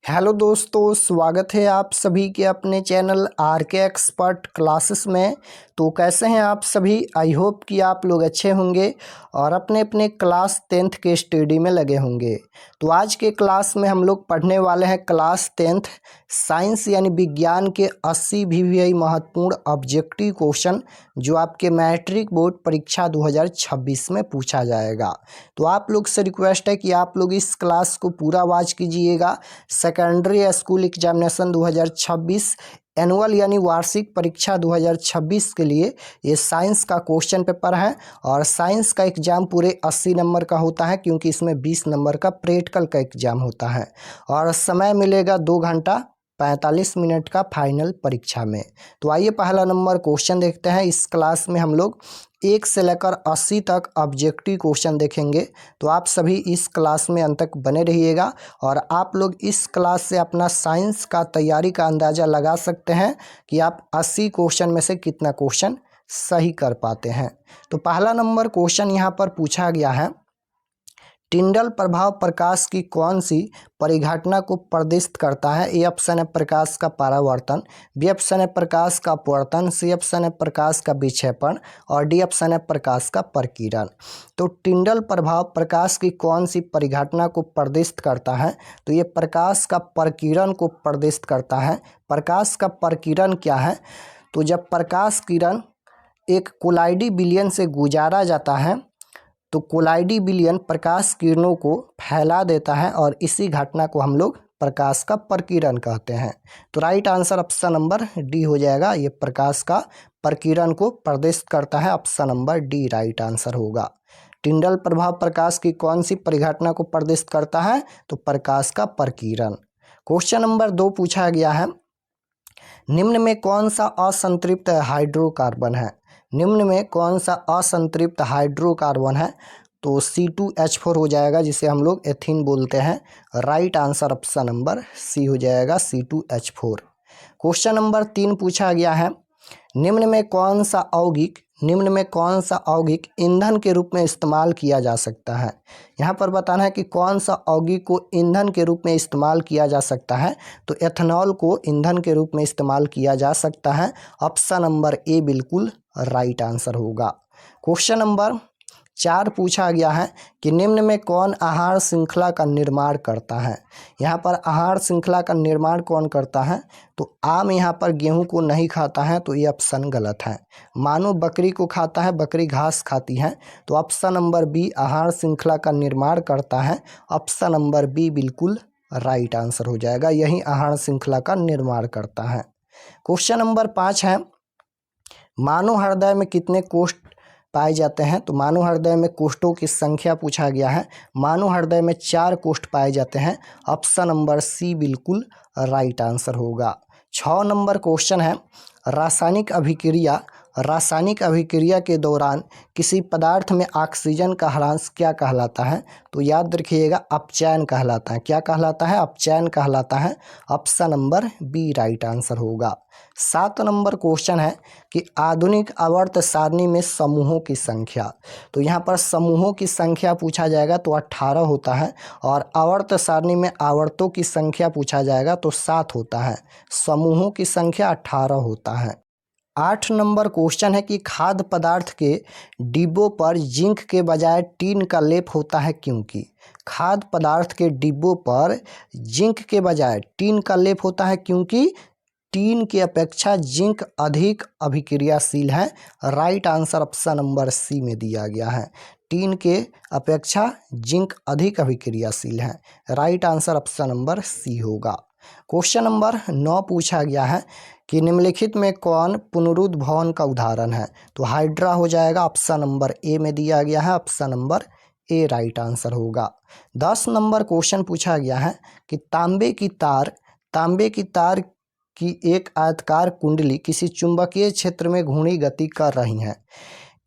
Hello दोस्तों, स्वागत है आप सभी के अपने चैनल आर के एक्सपर्ट क्लासेस में। तो कैसे हैं आप सभी? आई होप कि आप लोग अच्छे होंगे और अपने अपने क्लास 10th के स्टडी में लगे होंगे। तो आज के क्लास में हम लोग पढ़ने वाले हैं क्लास 10th साइंस यानी विज्ञान के 80 भी महत्वपूर्ण ऑब्जेक्टिव क्वेश्चन जो आपके मैट्रिक बोर्ड परीक्षा 2026 में पूछा जाएगा। तो आप लोग से रिक्वेस्ट है कि आप लोग इस क्लास को पूरा वॉच कीजिएगा। सेकेंडरी स्कूल एग्जामिनेशन 2026 एनुअल यानी वार्षिक परीक्षा 2026 के लिए ये साइंस का क्वेश्चन पेपर है और साइंस का एग्ज़ाम पूरे 80 नंबर का होता है क्योंकि इसमें 20 नंबर का प्रैक्टिकल का एग्ज़ाम होता है और समय मिलेगा 2 घंटा 45 मिनट का फाइनल परीक्षा में। तो आइए पहला नंबर क्वेश्चन देखते हैं। इस क्लास में हम लोग 1 से लेकर 80 तक ऑब्जेक्टिव क्वेश्चन देखेंगे। तो आप सभी इस क्लास में अंत तक बने रहिएगा और आप लोग इस क्लास से अपना साइंस का तैयारी का अंदाज़ा लगा सकते हैं कि आप 80 क्वेश्चन में से कितना क्वेश्चन सही कर पाते हैं। तो पहला नंबर क्वेश्चन यहाँ पर पूछा गया है, टिंडल प्रभाव प्रकाश की कौन सी परिघटना को प्रदर्शित करता है? ए ऑप्शन है प्रकाश का परावर्तन, बी ऑप्शन है प्रकाश का अपवर्तन, सी ऑप्शन है प्रकाश का विक्षेपण और डी ऑप्शन है प्रकाश का प्रकीर्णन। तो टिंडल प्रभाव प्रकाश की कौन सी परिघटना को प्रदर्शित करता है? तो ये प्रकाश का प्रकीर्णन को प्रदर्शित करता है। प्रकाश का प्रकीर्णन क्या है? तो जब प्रकाश किरण एक कोलाइडी विलयन से गुजारा जाता है तो कोलाइडी विलयन प्रकाश किरणों को फैला देता है और इसी घटना को हम लोग प्रकाश का प्रकीर्णन कहते हैं। तो right answer option number D हो जाएगा। ये प्रकाश का प्रकीर्णन को प्रदर्शित करता है। Option number D right answer होगा। टिंडल प्रभाव प्रकाश की कौन सी परिघटना को प्रदर्शित करता है? तो प्रकाश का प्रकीर्णन। क्वेश्चन नंबर 2 पूछा गया है, निम्न में कौन सा असंतृप्त हाइड्रोकार्बन है? निम्न में कौन सा असंतृप्त हाइड्रोकार्बन है? तो C2H4 हो जाएगा, जिसे हम लोग एथीन बोलते हैं। Right answer option number C हो जाएगा, C2H4। क्वेश्चन नंबर 3 पूछा गया है, निम्न में कौन सा यौगिक ईंधन के रूप में इस्तेमाल किया जा सकता है? यहाँ पर बताना है कि कौन सा यौगिक को ईंधन के रूप में इस्तेमाल किया जा सकता है। तो एथेनॉल को ईंधन के रूप में इस्तेमाल किया जा सकता है। ऑप्शन नंबर ए बिल्कुल राइट आंसर होगा। क्वेश्चन नंबर 4 पूछा गया है कि निम्न में कौन आहार श्रृंखला का निर्माण करता है? यहाँ पर आहार श्रृंखला का निर्माण कौन करता है? तो आम यहाँ पर गेहूं को नहीं खाता है, तो ये ऑप्शन गलत है। मानो बकरी को खाता है, बकरी घास खाती है, तो ऑप्शन नंबर बी आहार श्रृंखला का निर्माण करता है। ऑप्शन नंबर बी बिल्कुल राइट आंसर हो जाएगा, यही आहार श्रृंखला का निर्माण करता है। क्वेश्चन नंबर 5 है, मानव हृदय में कितने कोष्ठ पाए जाते हैं? तो मानव हृदय में कोष्ठों की संख्या पूछा गया है। मानव हृदय में 4 कोष्ठ पाए जाते हैं। ऑप्शन नंबर सी बिल्कुल राइट आंसर होगा। 6 नंबर क्वेश्चन है, रासायनिक अभिक्रिया के दौरान किसी पदार्थ में ऑक्सीजन का ह्रास क्या कहलाता है? तो याद रखिएगा, अपचयन कहलाता है। क्या कहलाता है? अपचयन कहलाता है। Option number B right answer होगा। 7 नंबर क्वेश्चन है कि आधुनिक आवर्त सारणी में समूहों की संख्या। तो यहाँ पर समूहों की संख्या पूछा जाएगा तो 18 होता है और आवर्त सारणी में आवर्तों की संख्या पूछा जाएगा तो 7 होता है। समूहों की संख्या 18 होता है। 8 नंबर क्वेश्चन है कि खाद्य पदार्थ के डिब्बों पर जिंक के बजाय टीन का लेप होता है क्योंकि? खाद्य पदार्थ के डिब्बों पर जिंक के बजाय टीन का लेप होता है क्योंकि टीन की अपेक्षा जिंक अधिक अभिक्रियाशील है। Right answer option number C में दिया गया है। टीन के अपेक्षा जिंक अधिक अभिक्रियाशील है। Right answer option number C होगा। क्वेश्चन नंबर 9 पूछा गया है कि निम्नलिखित में कौन पुनरुद्भवन का उदाहरण है? तो हाइड्रा हो जाएगा। ऑप्शन नंबर ए में दिया गया है। Option number A right answer होगा। 10 नंबर क्वेश्चन पूछा गया है कि तांबे की तार की एक आयताकार कुंडली किसी चुंबकीय क्षेत्र में घूर्णी गति कर रही है।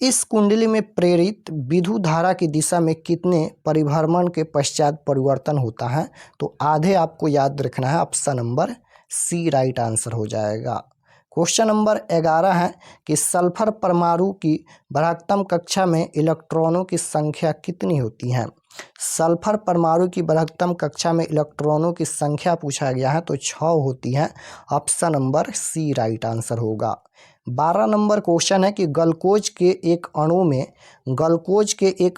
इस कुंडली में प्रेरित विद्युत धारा की दिशा में कितने परिभ्रमण के पश्चात परिवर्तन होता है? तो आधे आपको याद रखना है। Option number C right answer हो जाएगा। क्वेश्चन नंबर 11 है कि सल्फर परमाणु की बढ़तम कक्षा में इलेक्ट्रॉनों की संख्या कितनी होती है? सल्फर परमाणु की बृहत्तम कक्षा में इलेक्ट्रॉनों की संख्या पूछा गया है तो 6 होती है। Option number C right answer होगा। 12 नंबर क्वेश्चन है कि ग्लूकोज के एक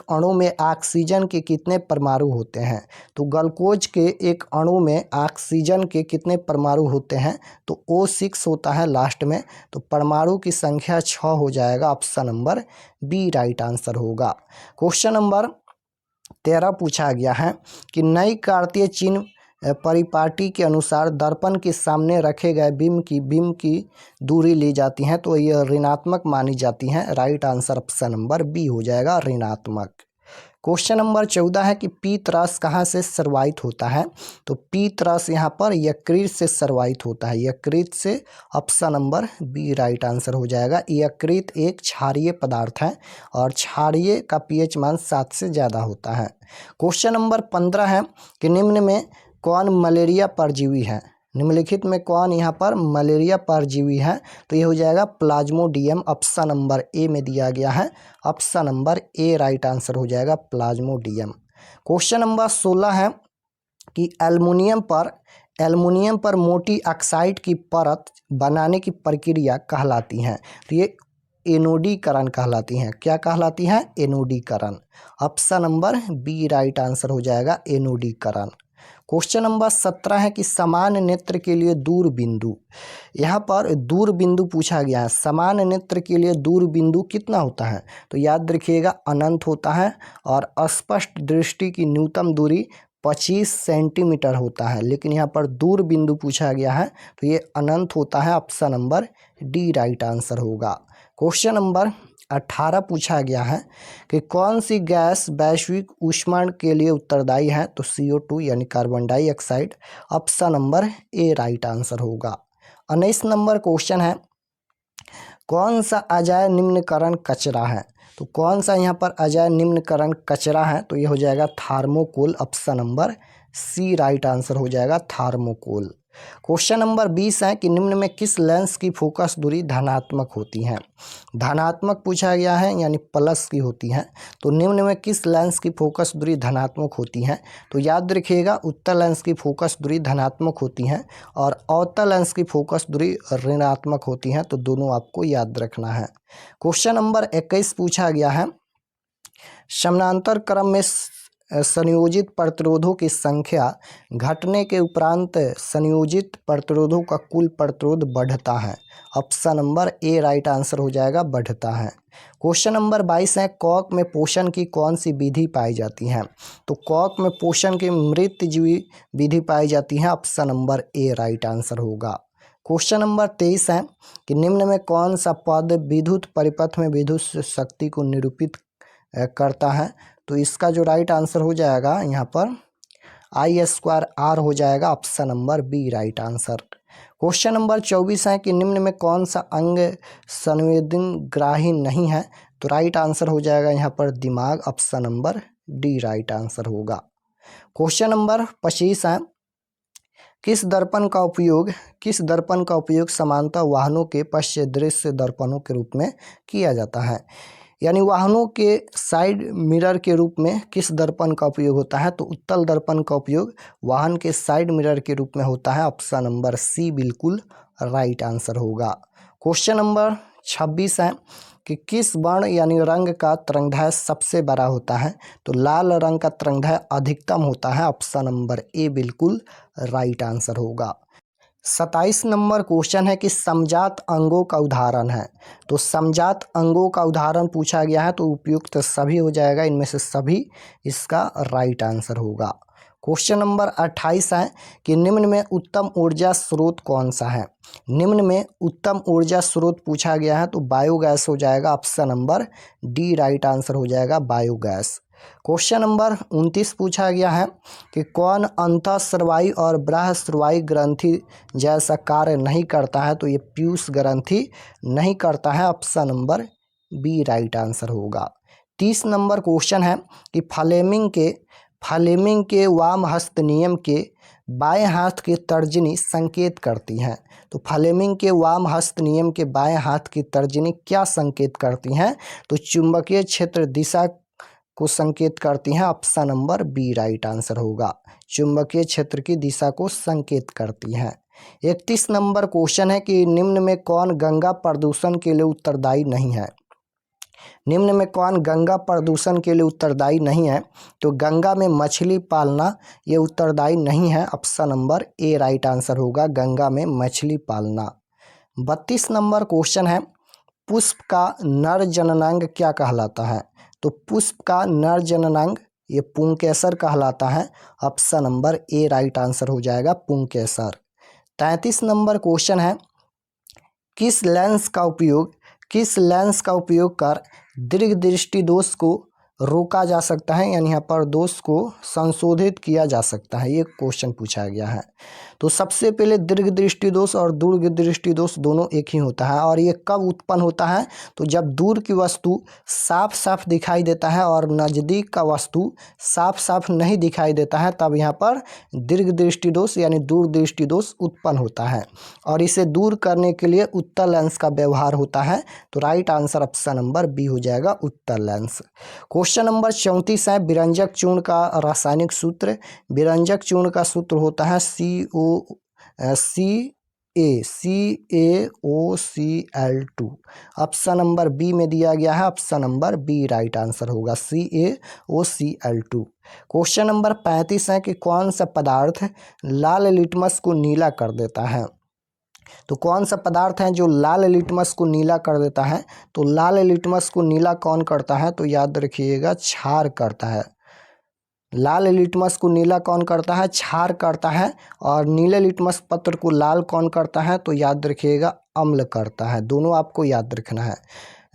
अणु में ऑक्सीजन के कितने परमाणु होते हैं। तो ग्लूकोज के एक अणु में ऑक्सीजन के कितने परमाणु होते हैं तो O6 होता है लास्ट में, तो परमाणु की संख्या 6 हो जाएगा। Option number B right answer होगा। क्वेश्चन नंबर 13 पूछा गया है कि नई कार्तीय चिन्ह परिपाटी के अनुसार दर्पण के सामने रखे गए बिंब की दूरी ली जाती है तो यह ऋणात्मक मानी जाती है। Right answer option number B हो जाएगा, ऋणात्मक। क्वेश्चन नंबर 14 है कि पीतरस कहाँ से सर्वायित होता है। तो पीतरस यहाँ पर यकृत से सर्वायित होता है, यकृत से। Option number B right answer हो जाएगा। यकृत एक क्षारीय पदार्थ है और क्षारीय का पीएच मान 7 से ज़्यादा होता है। क्वेश्चन नंबर 15 है कि निम्न में कौन मलेरिया परजीवी है। निम्नलिखित में कौन यहाँ पर मलेरिया परजीवी है तो ये हो जाएगा प्लाज्मोडियम। ऑप्शन नंबर ए में दिया गया है। Option number A right answer हो जाएगा, प्लाज्मोडियम। क्वेश्चन नंबर 16 है कि एल्युमिनियम पर मोटी ऑक्साइड की परत बनाने की प्रक्रिया कहलाती है तो ये एनोडीकरण कहलाती हैं। क्या कहलाती हैं? एनोडीकरण। Option number B right answer हो जाएगा, एनोडीकरण। क्वेश्चन नंबर 17 है कि समान नेत्र के लिए दूर बिंदु, यहाँ पर दूर बिंदु पूछा गया है। समान नेत्र के लिए दूर बिंदु कितना होता है तो याद रखिएगा अनंत होता है और स्पष्ट दृष्टि की न्यूनतम दूरी 25 सेंटीमीटर होता है, लेकिन यहाँ पर दूर बिंदु पूछा गया है तो ये अनंत होता है। Option number D right answer होगा। क्वेश्चन नंबर 18 पूछा गया है कि कौन सी गैस वैश्विक ऊष्मा के लिए उत्तरदायी है तो CO2 यानी carbon dioxide. Option number A right answer होगा। 19 नंबर क्वेश्चन है कौन सा अजय निम्नकरण कचरा है। तो कौन सा यहाँ पर अजय निम्नकरण कचरा है तो ये हो जाएगा thermocol. Option number C right answer हो जाएगा, थार्मोकोल। क्वेश्चन नंबर 20 है कि निम्न में किस लेंस की फोकस दूरी धनात्मक होती है। धनात्मक पूछा गया है यानी प्लस की होती है, तो निम्न में किस लेंस की फोकस दूरी धनात्मक होती है तो याद रखिएगा उत्तल लेंस की फोकस दूरी धनात्मक होती है और अवतल लेंस की फोकस दूरी ऋणात्मक होती है, तो दोनों आपको याद रखना है। क्वेश्चन नंबर 21 पूछा गया है समानांतर क्रम में संयोजित प्रतिरोधों की संख्या घटने के उपरांत संयोजित प्रतिरोधों का कुल प्रतिरोध बढ़ता है। Option number A right answer हो जाएगा, बढ़ता है। क्वेश्चन नंबर 22 है कॉक में पोषण की कौन सी विधि पाई जाती है। तो कॉक में पोषण की मृतजीवी विधि पाई जाती है। Option number A right answer होगा। क्वेश्चन नंबर 23 है कि निम्न में कौन सा पद विद्युत परिपथ में विद्युत शक्ति को निरूपित करता है। तो इसका जो राइट आंसर हो जाएगा यहाँ पर I² हो जाएगा। Option number B right answer. Question number 24 है कि निम्न में कौन सा अंग संवेदनग्राही नहीं है। तो राइट आंसर हो जाएगा यहाँ पर दिमाग। Option number D right answer होगा। क्वेश्चन नंबर 25 है किस दर्पण का उपयोग समांतर वाहनों के पश्च दृश्य दर्पणों के रूप में किया जाता है। यानी वाहनों के साइड मिरर के रूप में किस दर्पण का उपयोग होता है तो उत्तल दर्पण का उपयोग वाहन के साइड मिरर के रूप में होता है। ऑप्शन नंबर सी बिल्कुल राइट आंसर होगा। क्वेश्चन नंबर 26 है कि किस वर्ण यानी रंग का तरंगदैर्घ्य सबसे बड़ा होता है। तो लाल रंग का तरंगदैर्घ्य अधिकतम होता है। ऑप्शन नंबर ए बिल्कुल राइट आंसर होगा। 27 नंबर क्वेश्चन है कि समजात अंगों का उदाहरण है। तो समजात अंगों का उदाहरण पूछा गया है तो उपयुक्त सभी हो जाएगा, इनमें से सभी इसका राइट आंसर होगा। क्वेश्चन नंबर 28 है कि निम्न में उत्तम ऊर्जा स्रोत कौन सा है। निम्न में उत्तम ऊर्जा स्रोत पूछा गया है तो बायोगैस हो जाएगा। Option number D right answer हो जाएगा, बायोगैस। क्वेश्चन नंबर 29 पूछा गया है कि कौन अंतःस्रावी और बाह्यस्रावी ग्रंथि जैसा कार्य नहीं करता है। तो ये पीयूष ग्रंथि नहीं करता है। Option number B right answer होगा। 30 नंबर क्वेश्चन है कि फ्लेमिंग के वाम हस्त नियम के बाएं हाथ की तर्जनी संकेत करती हैं। तो फ्लेमिंग के वाम हस्त नियम के बाएं हाथ की तर्जनी क्या संकेत करती हैं। तो चुंबकीय क्षेत्र दिशा को संकेत करती हैं? Option number B right answer होगा। चुंबकीय क्षेत्र की दिशा को संकेत करती हैं। 31 नंबर क्वेश्चन है कि निम्न में कौन गंगा प्रदूषण के लिए उत्तरदायी नहीं है? निम्न में कौन गंगा प्रदूषण के लिए उत्तरदायी नहीं है? तो गंगा में मछली पालना ये उत्तरदायी नहीं है। Option number A right answer होगा, गंगा में मछली पालना। 32 नंबर क्वेश्चन है, पुष्प का नर जननांग क्या कहलाता है? तो पुष्प का नर जननांग ये पुंकेसर कहलाता है। Option number A right answer हो जाएगा, पुंकेसर। 33 नंबर क्वेश्चन है, किस लेंस का उपयोग कर दीर्घ दृष्टि दोष को रोका जा सकता है, यानी यहाँ पर दोष को संशोधित किया जा सकता है? ये क्वेश्चन पूछा गया है। तो सबसे पहले दीर्घ दृष्टि दोष और दूर दृष्टि दोष दोनों एक ही होता है, और ये कब उत्पन्न होता है? तो जब दूर की वस्तु साफ साफ दिखाई देता है और नज़दीक का वस्तु साफ साफ नहीं दिखाई देता है, तब यहाँ पर दीर्घ दृष्टि दोष यानी दूर दृष्टि दोष उत्पन्न होता है, और इसे दूर करने के लिए उत्तल लेंस का व्यवहार होता है। तो right answer option number B हो जाएगा, उत्तल लेंस। क्वेश्चन नंबर 34 है, विरंजक चूर्ण का रासायनिक सूत्र। विरंजक चूर्ण का सूत्र होता है CaOCl2। ऑप्शन नंबर बी में दिया गया है, option number B right answer होगा, CaOCl2। क्वेश्चन नंबर 35 है कि कौन सा पदार्थ लाल लिटमस को नीला कर देता है? तो कौन सा पदार्थ है जो लाल लिटमस को नीला कर देता है? तो लाल लिटमस को नीला कौन करता है? तो याद रखिएगा, क्षार करता है। लाल लिटमस को नीला कौन करता है? क्षार करता है। और नीले लिटमस पत्र को लाल कौन करता है? तो याद रखिएगा, अम्ल करता है। दोनों आपको याद रखना है।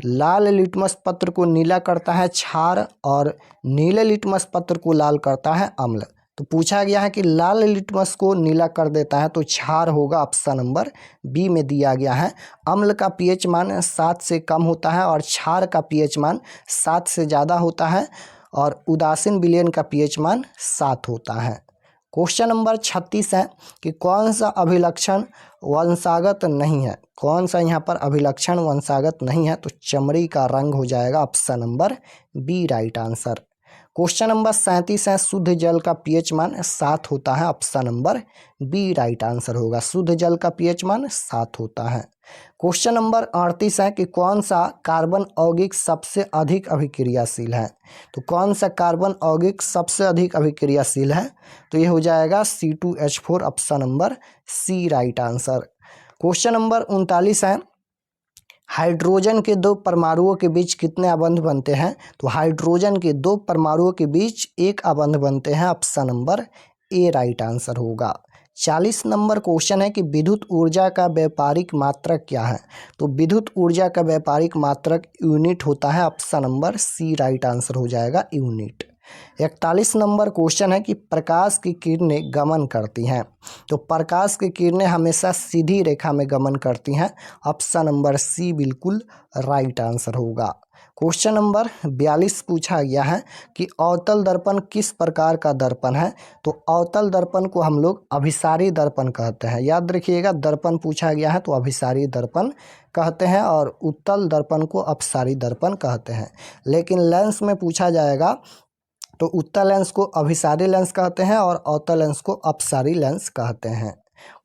लाल लिटमस पत्र को नीला करता है क्षार, और नीले लिटमस पत्र को लाल करता है अम्ल। तो पूछा गया है कि लाल लिटमस को नीला कर देता है, तो क्षार होगा, ऑप्शन नंबर बी में दिया गया है। अम्ल का पीएच मान 7 से कम होता है और क्षार का पीएच मान 7 से ज़्यादा होता है, और उदासीन विलयन का पीएच मान 7 होता है। क्वेश्चन नंबर 36 है कि कौन सा अभिलक्षण वंशागत नहीं है? कौन सा यहाँ पर अभिलक्षण वंशागत नहीं है? तो चमड़ी का रंग हो जाएगा, option number B right answer. Question number 37 है, शुद्ध जल का पीएच मान 7 होता है। Option number B right answer होगा, शुद्ध जल का पीएच मान 7 होता है। क्वेश्चन नंबर 38 है कि कौन सा कार्बन यौगिक सबसे अधिक अभिक्रियाशील है? तो कौन सा कार्बन यौगिक सबसे अधिक अभिक्रियाशील है? तो ये हो जाएगा C2H4, option number C right answer. Question number 39 है, हाइड्रोजन के 2 परमाणुओं के बीच कितने आबंध बनते हैं? तो हाइड्रोजन के 2 परमाणुओं के बीच 1 आबंध बनते हैं, option number A right answer होगा। 40 नंबर क्वेश्चन है कि विद्युत ऊर्जा का व्यापारिक मात्रक क्या है? तो विद्युत ऊर्जा का व्यापारिक मात्रक यूनिट होता है, option number C right answer हो जाएगा, यूनिट। 41 नंबर क्वेश्चन है कि प्रकाश की किरणें गमन करती हैं। तो प्रकाश की किरणें हमेशा सीधी रेखा में गमन करती हैं, ऑप्शन नंबर सी बिल्कुल राइट आंसर होगा। क्वेश्चन नंबर 42 पूछा गया है कि अवतल दर्पण किस प्रकार का दर्पण है? तो अवतल दर्पण को हम लोग अभिसारी दर्पण कहते हैं। याद रखिएगा, दर्पण पूछा गया है तो अभिसारी दर्पण कहते हैं, और उत्तल दर्पण को अपसारी दर्पण कहते हैं। लेकिन लेंस में पूछा जाएगा तो उत्तल लेंस को अभिसारी लेंस कहते हैं और अवतल लेंस को अपसारी लेंस कहते हैं।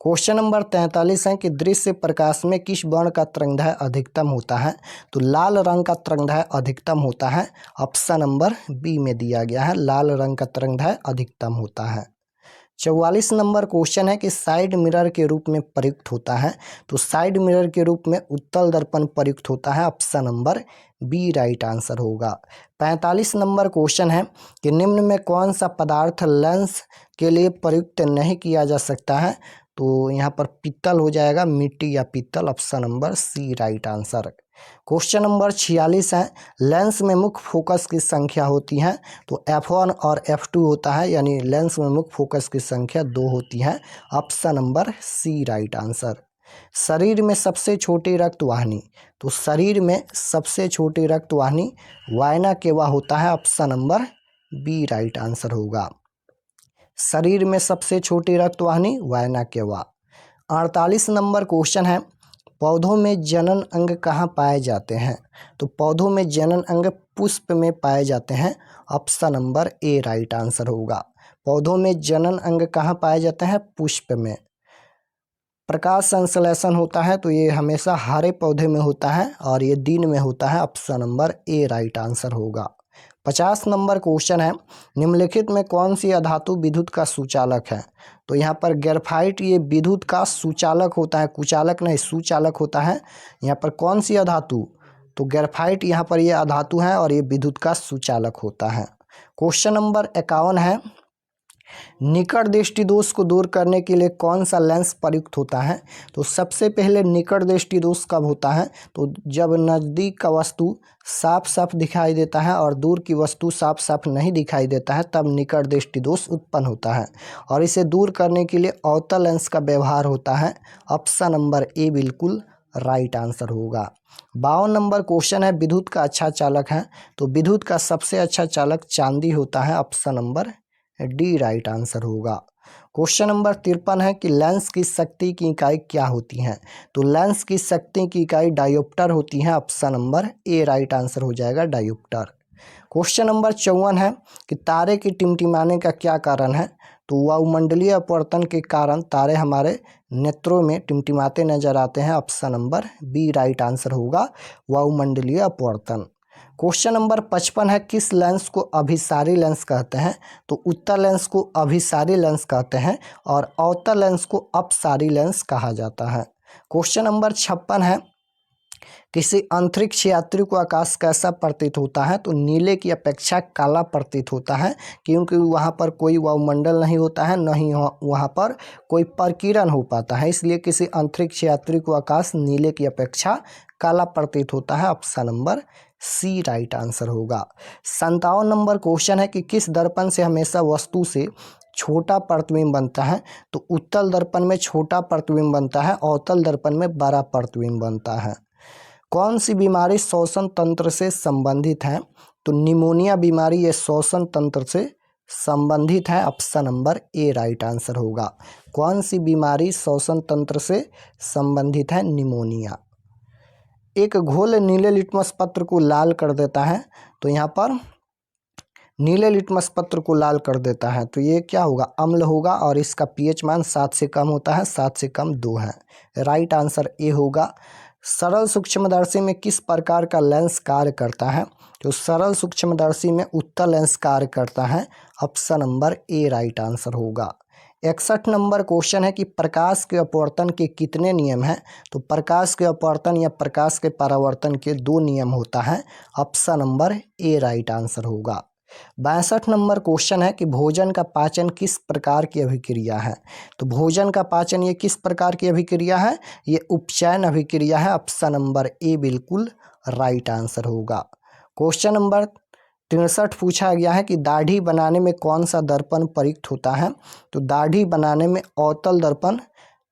क्वेश्चन नंबर 43 है कि दृश्य प्रकाश में किस वर्ण का तरंगदैर्घ्य अधिकतम होता है? तो लाल रंग का तरंगदैर्घ्य अधिकतम होता है, ऑप्शन नंबर बी में दिया गया है, लाल रंग का तरंगदैर्घ्य अधिकतम होता है। 44 नंबर क्वेश्चन है कि साइड मिरर के रूप में प्रयुक्त होता है। तो साइड मिरर के रूप में उत्तल दर्पण प्रयुक्त होता है, option number B right answer होगा। 45 नंबर क्वेश्चन है कि निम्न में कौन सा पदार्थ लेंस के लिए प्रयुक्त नहीं किया जा सकता है? तो यहाँ पर पीतल हो जाएगा, मिट्टी या पीतल, option number C right answer. Question number 46 है, लेंस में मुख्य फोकस की संख्या होती है। तो F1 और F2 होता है, यानी लेंस में मुख्य फोकस की संख्या 2 होती है, option number C right answer. शरीर में सबसे छोटी रक्त वाहिनी, तो शरीर में सबसे छोटी रक्त वाहिनी वायना केवा होता है, option number B right answer होगा। शरीर में सबसे छोटी रक्त वाहिनी वायना केवा। 48 नंबर क्वेश्चन है, पौधों में जनन अंग कहाँ पाए जाते हैं? तो पौधों में जनन अंग पुष्प में पाए जाते हैं। Option number A right answer होगा। पौधों में जनन अंग कहाँ पाए जाते हैं? पुष्प में। प्रकाश संश्लेषण होता है तो ये हमेशा हरे पौधे में होता है और ये दिन में होता है। Option number A right answer होगा। 50 नंबर क्वेश्चन है, निम्नलिखित में कौन सी अधातु विद्युत का सुचालक है? तो यहाँ पर ग्रेफाइट ये विद्युत का सुचालक होता है, कुचालक नहीं सुचालक होता है। यहाँ पर कौन सी अधातु? तो ग्रेफाइट यहाँ पर ये अधातु है और ये विद्युत का सुचालक होता है। क्वेश्चन नंबर 51 है, निकट दृष्टि दोष को दूर करने के लिए कौन सा लेंस प्रयुक्त होता है? तो सबसे पहले निकट दृष्टि दोष कब होता है? तो जब नज़दीक का वस्तु साफ साफ दिखाई देता है और दूर की वस्तु साफ साफ नहीं दिखाई देता है, तब निकट दृष्टि दोष उत्पन्न होता है और इसे दूर करने के लिए अवतल लेंस का व्यवहार होता है। ऑप्शन नंबर ए बिल्कुल राइट आंसर होगा। 52 नंबर क्वेश्चन है, विद्युत का अच्छा चालक है? तो विद्युत का सबसे अच्छा चालक चांदी होता है। Option number D right answer होगा। क्वेश्चन नंबर 53 है कि लेंस की शक्ति की इकाई क्या होती है? तो लेंस की शक्ति की इकाई डायोप्टर होती है। Option number A right answer हो जाएगा, डायोप्टर। क्वेश्चन नंबर 54 है कि तारे की टिमटिमाने का क्या कारण है? तो वायुमंडलीय अपवर्तन के कारण तारे हमारे नेत्रों में टिमटिमाते नजर आते हैं। Option number B right answer होगा, वायुमंडलीय अपवर्तन। क्वेश्चन नंबर 55 है, किस लेंस को अभिसारी लेंस कहते हैं? तो उत्तल लेंस को अभिसारी लेंस कहते हैं और अवतल लेंस को अपसारी लेंस कहा जाता है। क्वेश्चन नंबर 56 है, किसी अंतरिक्ष यात्री को आकाश कैसा प्रतीत होता है? तो नीले की अपेक्षा काला प्रतीत होता है, क्योंकि वहाँ पर कोई वायुमंडल नहीं होता है, न ही वहाँ पर कोई प्रकीर्णन हो पाता है, इसलिए किसी अंतरिक्ष यात्री को आकाश नीले की अपेक्षा काला प्रतीत होता है। Option number C right answer होगा। 57 नंबर क्वेश्चन है कि किस दर्पण से हमेशा वस्तु से छोटा प्रतिबिंब बनता है? तो उत्तल दर्पण में छोटा प्रतिबिंब बनता है, अवतल दर्पण में बड़ा प्रतिबिंब बनता है। कौन सी बीमारी श्वसन तंत्र से संबंधित है? तो निमोनिया बीमारी ये श्वसन तंत्र से संबंधित है। Option number A right answer होगा। कौन सी बीमारी श्वसन तंत्र से संबंधित है? निमोनिया। एक घोल नीले लिटमस पत्र को लाल कर देता है, तो यहाँ पर नीले लिटमस पत्र को लाल कर देता है तो ये क्या होगा? अम्ल होगा और इसका पीएच मान 7 से कम होता है, 7 से कम 2 है। राइट आंसर ए होगा। सरल सूक्ष्मदर्शी में किस प्रकार का लेंस कार्य करता है? तो सरल सूक्ष्मदर्शी में उत्तल लेंस कार्य करता है। Option number A right answer होगा। 61 नंबर क्वेश्चन है कि प्रकाश के अपवर्तन के कितने नियम हैं? तो प्रकाश के अपवर्तन या प्रकाश के परावर्तन के 2 नियम होता है। Option number A right answer होगा। 62 नंबर क्वेश्चन है कि भोजन का पाचन किस प्रकार की अभिक्रिया है? तो भोजन का पाचन ये किस प्रकार की अभिक्रिया है? ये उपचयन अभिक्रिया है। ऑप्शन नंबर ए बिल्कुल राइट आंसर होगा। क्वेश्चन नंबर 63 पूछा गया है कि दाढ़ी बनाने में कौन सा दर्पण प्रयुक्त होता है? तो दाढ़ी बनाने में अवतल दर्पण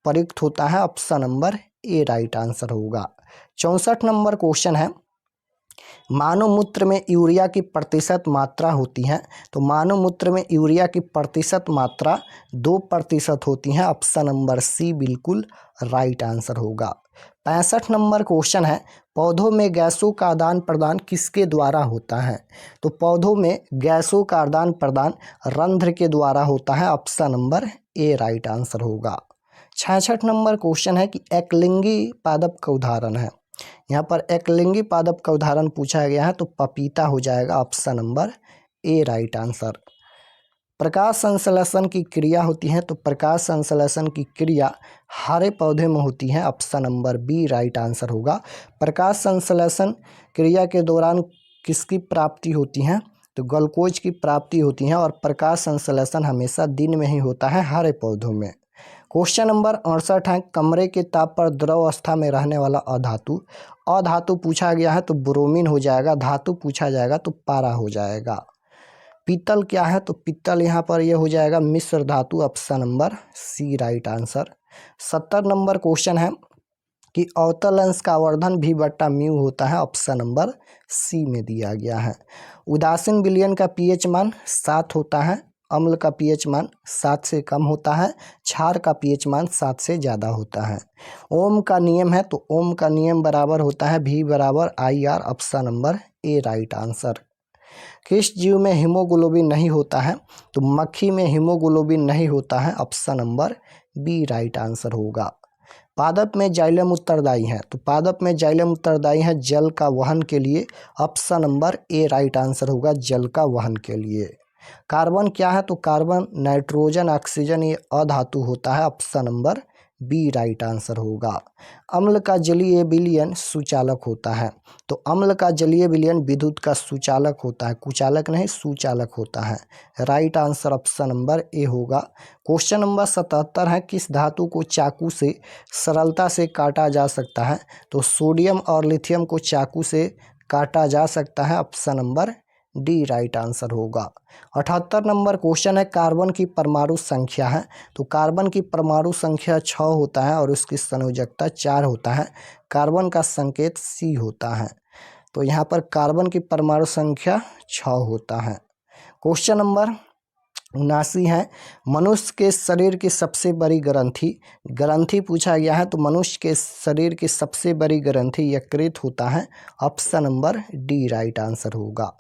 प्रयुक्त होता है। Option number A right answer होगा। 64 नंबर क्वेश्चन है, मानव मूत्र में यूरिया की प्रतिशत मात्रा होती है? तो मानव मूत्र में यूरिया की प्रतिशत मात्रा 2% होती है। ऑप्शन नंबर सी बिल्कुल राइट आंसर होगा। 65 नंबर क्वेश्चन है, पौधों में गैसों का आदान प्रदान किसके द्वारा होता है? तो पौधों में गैसों का आदान प्रदान रंध्र के द्वारा होता है। Option number A right answer होगा। 66 नंबर क्वेश्चन है कि एकलिंगी पादप का उदाहरण है। यहाँ पर एकलिंगी पादप का उदाहरण पूछा गया है तो पपीता हो जाएगा। Option number A right answer. प्रकाश संश्लेषण की क्रिया होती है तो प्रकाश संश्लेषण की क्रिया हरे पौधे में होती है। Option number B right answer होगा। प्रकाश संश्लेषण क्रिया के दौरान किसकी प्राप्ति होती है? तो ग्लूकोज की प्राप्ति होती है और प्रकाश संश्लेषण हमेशा दिन में ही होता है हरे पौधों में। क्वेश्चन नंबर 68 है, कमरे के ताप पर द्रव अवस्था में रहने वाला अधातु पूछा गया है तो ब्रोमीन हो जाएगा। धातु पूछा जाएगा तो पारा हो जाएगा। पीतल क्या है? तो पीतल यहाँ पर ये हो जाएगा मिश्र धातु। Option number C right answer. 70 number question है कि अवतल लेंस का आवर्धन भी बट्टा म्यू होता है। ऑप्शन नंबर सी में दिया गया है। उदासीन विलयन का पीएच मान 7 होता है अम्ल का पीएच मान 7 से कम होता है, क्षार का पीएच मान 7 से ज़्यादा होता है। ओम का नियम है तो ओम का नियम बराबर होता है V बराबर IR, option number A right answer. किस जीव में हीमोग्लोबिन नहीं होता है तो मक्खी में हीमोग्लोबिन नहीं होता है, option number B right answer होगा। पादप में जाइलम उत्तरदायी है तो पादप में जाइलम उत्तरदायी है जल का वहन के लिए, option number A right answer होगा, जल का वहन के लिए। कार्बन क्या है तो कार्बन नाइट्रोजन ऑक्सीजन ये अधातु होता है, option number B right answer होगा। अम्ल का जलीय विलयन सुचालक होता है तो अम्ल का जलीय विलयन विद्युत का सुचालक होता है, कुचालक नहीं सुचालक होता है, right answer option number A होगा। क्वेश्चन नंबर 77 है, किस धातु को चाकू से सरलता से काटा जा सकता है तो सोडियम और लिथियम को चाकू से काटा जा सकता है, option number D right answer होगा। 78 नंबर क्वेश्चन है, कार्बन की परमाणु संख्या है तो कार्बन की परमाणु संख्या 6 होता है और उसकी संयोजकता 4 होता है, कार्बन का संकेत सी होता है। तो यहाँ पर कार्बन की परमाणु संख्या 6 होता है। क्वेश्चन नंबर 79 है, मनुष्य के शरीर की सबसे बड़ी ग्रंथि पूछा गया है तो मनुष्य के शरीर की सबसे बड़ी ग्रंथि यकृत होता है, option number D right answer होगा।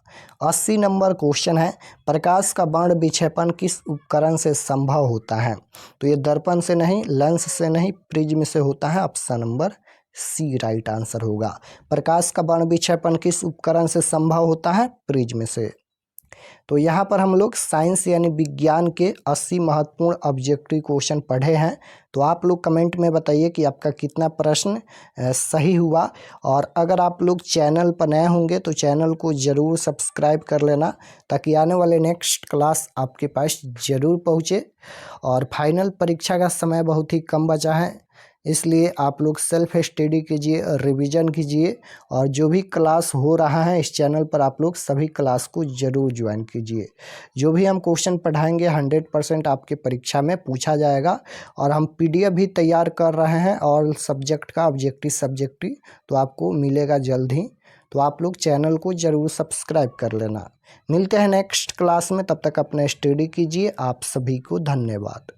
80 नंबर क्वेश्चन है, प्रकाश का बाण विक्षेपण किस उपकरण से संभव होता है तो ये दर्पण से नहीं, लेंस से नहीं, प्रिज्म से होता है, option number C right answer होगा। प्रकाश का बाण विक्षेपण किस उपकरण से संभव होता है, प्रिज्म से। तो यहाँ पर हम लोग साइंस यानी विज्ञान के 80 महत्वपूर्ण ऑब्जेक्टिव क्वेश्चन पढ़े हैं। तो आप लोग कमेंट में बताइए कि आपका कितना प्रश्न सही हुआ। और अगर आप लोग चैनल पर नए होंगे तो चैनल को ज़रूर सब्सक्राइब कर लेना ताकि आने वाले नेक्स्ट क्लास आपके पास ज़रूर पहुँचे। और फाइनल परीक्षा का समय बहुत ही कम बचा है, इसलिए आप लोग सेल्फ स्टडी कीजिए, रिवीजन कीजिए और जो भी क्लास हो रहा है इस चैनल पर आप लोग सभी क्लास को ज़रूर ज्वाइन कीजिए। जो भी हम क्वेश्चन पढ़ाएंगे 100% आपके परीक्षा में पूछा जाएगा। और हम PDF भी तैयार कर रहे हैं और सब्जेक्ट का ऑब्जेक्टिव तो आपको मिलेगा जल्द ही। तो आप लोग चैनल को ज़रूर सब्सक्राइब कर लेना। मिलते हैं नेक्स्ट क्लास में, तब तक अपना स्टडी कीजिए। आप सभी को धन्यवाद।